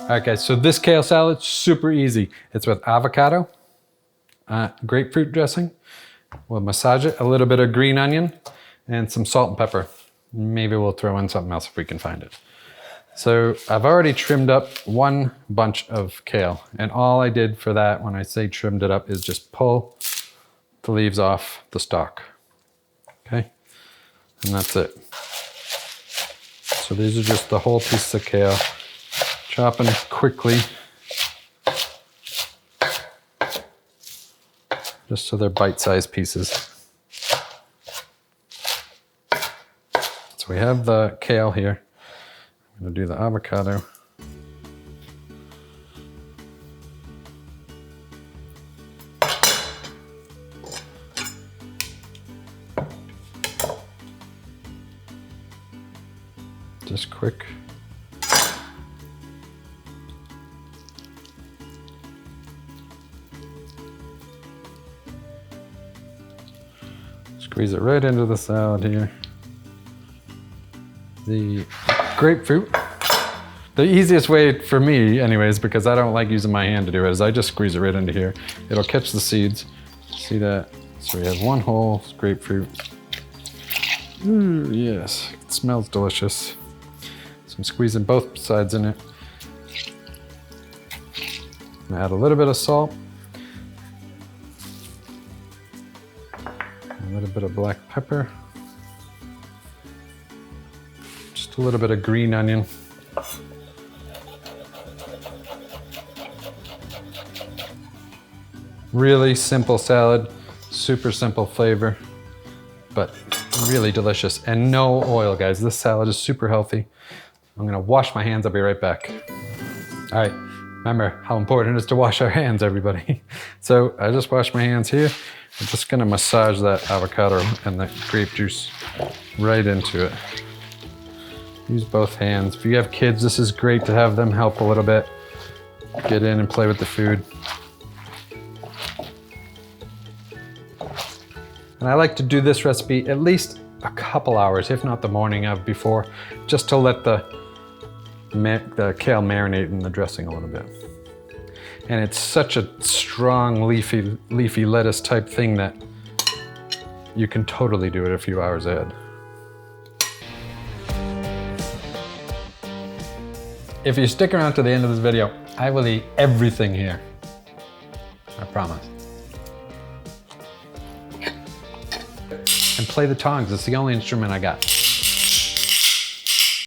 All right, guys, so this kale salad, super easy. It's with avocado, grapefruit dressing. We'll massage it, a little bit of green onion, and some salt and pepper. Maybe we'll throw in something else if we can find it. So I've already trimmed up one bunch of kale, and all I did for that, when I say trimmed it up, is just pull the leaves off the stalk. Okay, and that's it. So these are just the whole piece of kale. Chopping quickly, just so they're bite-sized pieces. So we have the kale here. I'm gonna do the avocado. Just quick. Squeeze it right into the salad here. The grapefruit, the easiest way for me anyways, because I don't like using my hand to do it, is I just squeeze it right into here. It'll catch the seeds. See that? So we have one whole grapefruit. Ooh, yes, it smells delicious. So I'm squeezing both sides in it. I'm gonna add a little bit of salt. A little bit of black pepper. Just a little bit of green onion. Really simple salad, super simple flavor, but really delicious. And no oil, guys. This salad is super healthy. I'm gonna wash my hands, I'll be right back. All right, remember how important it is to wash our hands, everybody. So I just washed my hands here. I'm just gonna massage that avocado and that grape juice right into it. Use both hands. If you have kids, this is great to have them help a little bit. Get in and play with the food. And I like to do this recipe at least a couple hours, if not the morning of before, just to let the kale marinate in the dressing a little bit. And it's such a strong leafy lettuce type thing that you can totally do it a few hours ahead. If you stick around to the end of this video, I will eat everything here. I promise. And play the tongs, it's the only instrument I got.